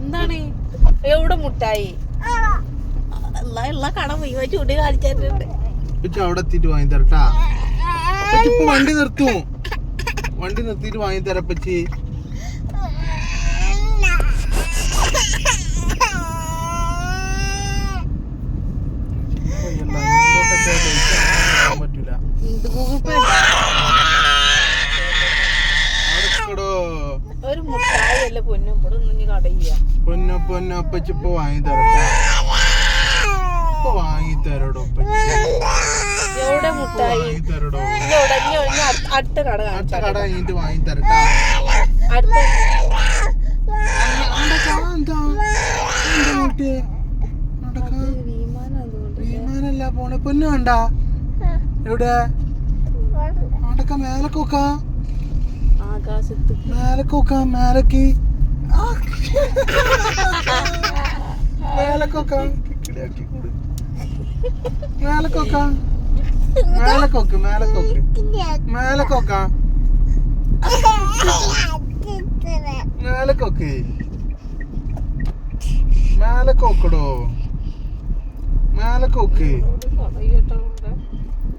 എന്താണ് എവിടെ മുട്ടായി ഉള്ള കട മുഴുവൻ ചൂട് കാണിച്ചിട്ടുണ്ട്. അവിടെ എത്തിയിട്ട് വാങ്ങി തരട്ടാ. ഇപ്പൊ വണ്ടി നിർത്തും. വണ്ടി നിർത്തിയിട്ട് വാങ്ങി തരപ്പച്ചി. പറ്റൂല. ഗൂഗിൾ പേ ഒരു മുട്ടായി അല്ല പൊന്നും ഇവിടെ ഒന്നും കടയില്ല. പൊന്നപ്പച്ചി ഇപ്പൊ വാങ്ങി തരട്ടാ. ഇപ്പൊ വാങ്ങി തരടോ. എവിടെ മുട്ടായി? അടുത്ത കട അടുത്ത കട കഴിഞ്ഞിട്ട് വാങ്ങി തരട്ടാ. അടുത്ത വിമാനല്ല പോണെ. പൊന്നു വേണ്ട. എവിടെ അടക്ക മേലക്കൊക്ക ആകാശത്ത് മേലക്കൊക്ക മേലക്ക് മേലക്കൊക്ക മേലക്കൊക്ക മേലക്കൊക്ക് മേലക്കൊക്ക് മേലക്കൊക്ക മേലക്കൊക്കെ മേലക്കൊക്കടോ മേലക്കൊക്ക്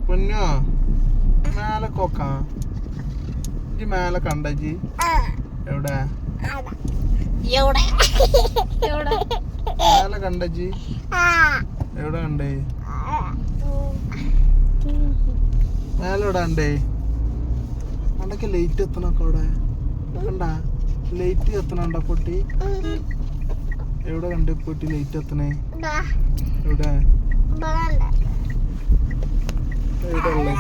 പൊന്നോ മേലക്കൊക്ക ഇജ്ജ് മേലെ കണ്ടജി എവിടെ മേലെ കണ്ടജി എവിടെ കണ്ടേ മേലെവിടെ കണ്ടേ അണ്ടൊക്കെ ലൈറ്റ് എത്തണൊക്കെ അവിടെ കണ്ടാ ലൈറ്റ് എത്തണണ്ട പൊട്ടി എവിടെ കണ്ടേ പൊട്ടി ലൈറ്റ് എത്തണേ എവിടെ എവിടെ ഉള്ളേ